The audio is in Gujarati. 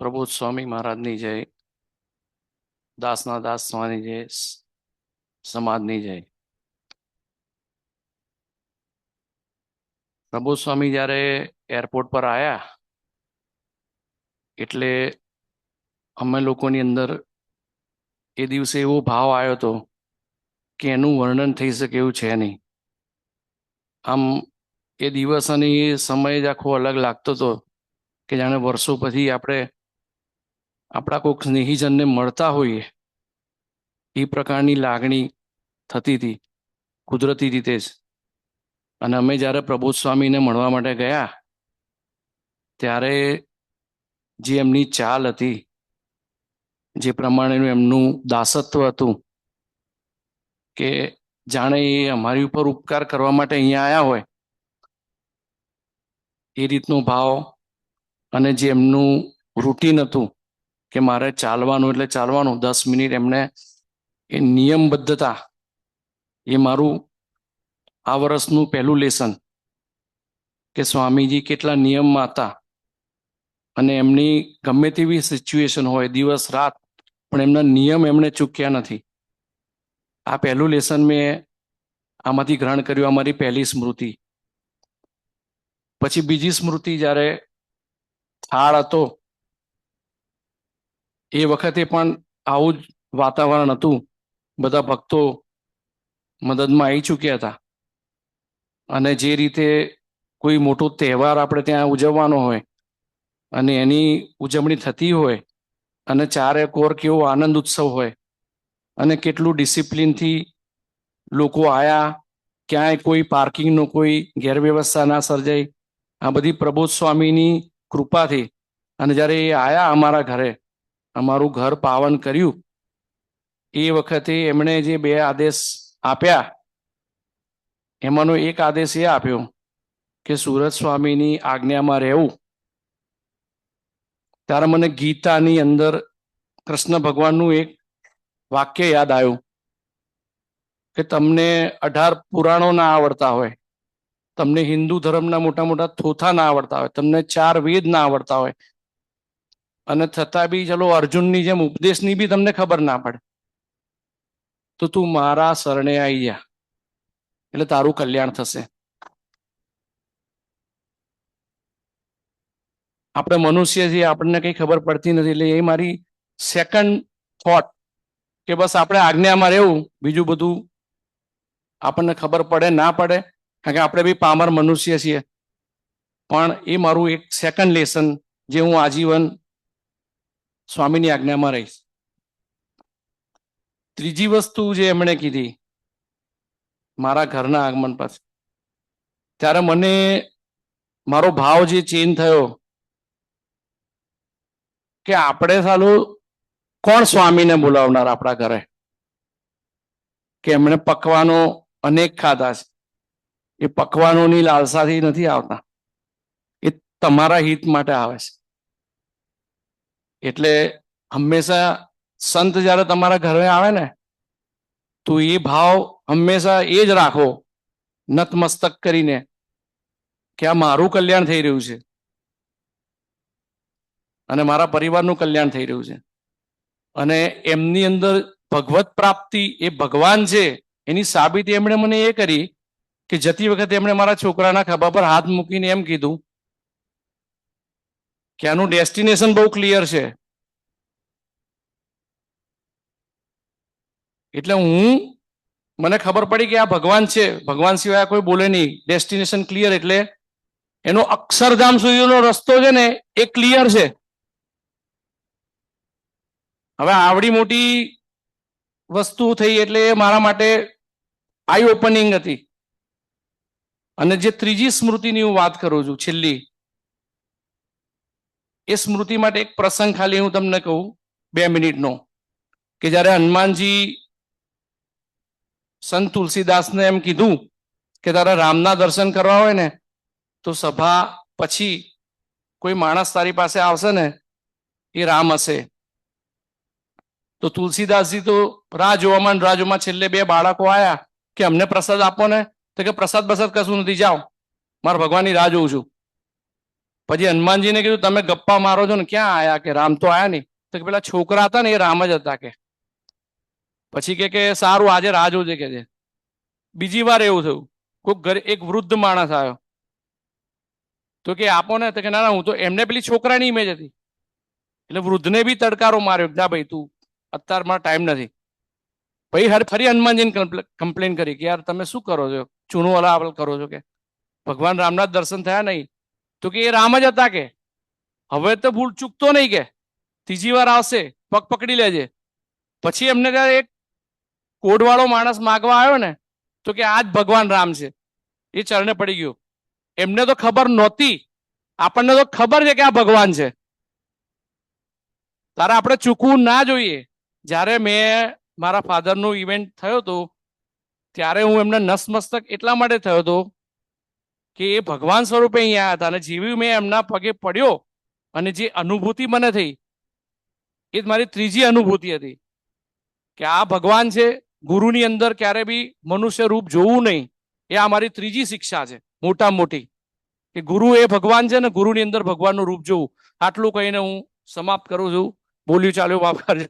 પ્રબોધ સ્વામી મહારાજની જય, દાસના દાસ સ્વામી જય, સમાજની જય. પ્રબોધ સ્વામી જ્યારે એરપોર્ટ પર આવ્યા એટલે અમે લોકોની અંદર એ દિવસે એવો ભાવ આવ્યો હતો કે એનું વર્ણન થઈ શકે એવું છે નહીં. આમ એ દિવસ અને એ સમય જ આખો અલગ લાગતો હતો કે જાણે વર્ષો પછી આપણે આપણા કોઈક સ્નેહીજનને મળતા હોઈએ એ પ્રકારની લાગણી થતી હતી કુદરતી રીતે જ. અને અમે જ્યારે પ્રબોધ સ્વામીને મળવા માટે ગયા ત્યારે જે એમની ચાલ હતી, જે પ્રમાણેનું એમનું દાસત્વ હતું કે જાણે એ અમારી ઉપર ઉપકાર કરવા માટે અહીંયા આવ્યા હોય એ રીતનો ભાવ, અને જે એમનું રૂટીન હતું કે મારે ચાલવાનું એટલે ચાલવાનું 10 મિનિટ, એમને એ નિયમબદ્ધતા, એ મારું આ વર્ષનું પહેલું લેસન કે સ્વામીજી કેટલા નિયમમાં હતા અને એમની ગમે તેવી સિચ્યુએશન હોય દિવસ રાત પણ એમના નિયમ એમણે ચૂક્યા નથી. આ પહેલું લેસન મેં આમાંથી ગ્રહણ કર્યું, અમારી પહેલી સ્મૃતિ. પછી બીજી સ્મૃતિ જ્યારે થાળ હતો એ વખતે પણ આવું જ વાતાવરણ હતું, બધા ભક્તો મદદમાં આવી ચૂક્યા હતા અને જે રીતે કોઈ મોટો તહેવાર આપણે ત્યાં ઉજવવાનો હોય અને એની ઉજવણી થતી હોય અને ચારે કોર કેવો આનંદ ઉત્સવ હોય અને કેટલું ડિસિપ્લિનથી લોકો આયા, ક્યાંય કોઈ પાર્કિંગનો કોઈ ગેરવ્યવસ્થા ના સર્જાઈ. આ બધી પ્રબોધ સ્વામીની કૃપાથી. અને જ્યારે એ આયા અમારા ઘરે, અમારું ઘર પાવન કર્યું, એ વખતે એમણે જે 2 આદેશ આપ્યા એમાંનો એક આદેશ એ આપ્યો કે સુરત સ્વામીની આજ્ઞામાં રહેવું. ત્યારે મને ગીતાની અંદર કૃષ્ણ ભગવાનનું એક વાક્ય યાદ આવ્યું કે તમને 18 પુરાણો ના આવડતા હોય, તમને હિન્દુ ધર્મના મોટા મોટા થોથા ના આવડતા હોય, તમને 4 વેદ ના આવડતા હોય અને છતાં બી ચલો અર્જુનની જેમ ઉપદેશની બી તમને ખબર ના પડે, તો તું મારા શરણે આવી જા એટલે તારું કલ્યાણ થશે. આપણે મનુષ્ય છીએ, આપણને કઈ ખબર પડતી નથી. એટલે એ મારી સેકન્ડ થોટ કે બસ આપણે આજ્ઞામાં રહેવું, બીજું બધું આપણને ખબર પડે ના પડે, કારણ કે આપણે બી પામર મનુષ્ય છીએ. પણ એ મારું એક સેકન્ડ લેસન જે હું આજીવન સ્વામીની આજ્ઞામાં રહીશ. ત્રીજી વસ્તુ જે એમણે કીધી મારા ઘરના આગમન પછી, ત્યારે મને મારો ભાવ જે ચેન્જ થયો કે આપણે સાલું કોણ સ્વામીને બોલાવનાર આપણા ઘરે, કે એમણે પકવાનો અનેક ખાધા છે. એ પકવાનોની લાલસાથી નથી આવતા, એ તમારા હિત માટે આવે છે. એટલે હંમેશા સંત જ્યારે તમારા ઘરે આવે ને તો એ ભાવ હંમેશા એ જ રાખો, નતમસ્તક કરીને, કે આ મારું કલ્યાણ થઈ રહ્યું છે અને મારા પરિવારનું કલ્યાણ થઈ રહ્યું છે. અને એમની અંદર ભગવત પ્રાપ્તિ, એ ભગવાન છે એની સાબિતી એમણે મને એ કરી કે જતી વખતે એમણે મારા છોકરાના ખભા પર હાથ મૂકીને એમ કીધું કે આનું ડેસ્ટિનેશન બહુ ક્લિયર છે. એટલે મને ખબર પડી કે આ ભગવાન છે, ભગવાન સિવાય કોઈ બોલે નહીં. ડેસ્ટિનેશન ક્લિયર એટલે એનો અક્ષરધામ સુધીનો રસ્તો છે ને એ ક્લિયર છે. હવે આવડી મોટી વસ્તુ થઈ એટલે મારા માટે આઈ ઓપનિંગ હતી. અને જે ત્રીજી સ્મૃતિની હું વાત કરું છું, છેલ્લી, એ સ્મૃતિ માટે એક પ્રસંગ ખાલી હું તમને કહું 2 મિનિટનો, કે જ્યારે હનુમાનજી સંત તુલસીદાસને એમ કીધું કે તારે રામના દર્શન કરવા હોય ને તો સભા પછી કોઈ માણસ તારી પાસે આવશે ને એ રામ હશે. તો તુલસીદાસજી તો રાહ જોવામાં છેલ્લે 2 બાળકો આયા કે અમને પ્રસાદ આપો ને, તો કે પ્રસાદ બસાદ કશું નથી, જાઓ, મારા ભગવાનની રાહ જોઉં છું. પછી હનુમાનજીને કીધું તમે ગપ્પા મારો છો ને, ક્યાં આયા? કે રામ તો આયા નહીં. તો કે પેલા છોકરા હતા ને એ રામ જ હતા કે. પછી કે સારું આજે રાહ જોજે કે છે. બીજી વાર એવું થયું, કોઈક ઘરે એક વૃદ્ધ માણસ આવ્યો. તો કે આપો ને. તો કે ના ના, હું તો એમને પેલી છોકરાની ઇમેજ હતી. એટલે વૃદ્ધને બી તડકારો માર્યો, ના ભાઈ તું અત્યારમાં ટાઈમ નથી. પછી ફરી હનુમાનજીને કમ્પ્લેન કરી કે યાર તમે શું કરો છો, ચૂનો હલાવલ કરો છો કે ભગવાન રામના દર્શન થયા નહીં. તો કે એ રામ જ હતા કે, હવે તો ભૂલ ચૂકતો નહીં કે, ત્રીજી વાર આવશે પગ પકડી લેજે. પછી એમને ત્યારે એક કોડવાળો માણસ માગવા આવ્યો ને, તો કે આ જ ભગવાન રામ છે. એ ચરણે પડી ગયો. એમને તો ખબર નહોતી, આપણને તો ખબર છે કે આ ભગવાન છે. તારે આપણે ચૂકવું ના જોઈએ. જ્યારે મેં મારા ફાધરનું ઇવેન્ટ થયો હતો ત્યારે હું એમને નસમસ્તક એટલા માટે થયો હતો કે એ ભગવાન સ્વરૂપે અહીંયા હતા. અને જેવી મેં એમના પગે પડ્યો અને જે અનુભૂતિ મને થઈ, એ મારી ત્રીજી અનુભૂતિ હતી કે આ ભગવાન છે. ગુરુની અંદર ક્યારે બી મનુષ્ય રૂપ જોવું નહીં, એ આ મારી ત્રીજી શિક્ષા છે મોટા મોટી, કે ગુરુ એ ભગવાન છે ને ગુરુની અંદર ભગવાનનું રૂપ જોવું. આટલું કહીને હું સમાપ્ત કરું છું. બોલ્યું ચાલ્યું બાપ કરજો.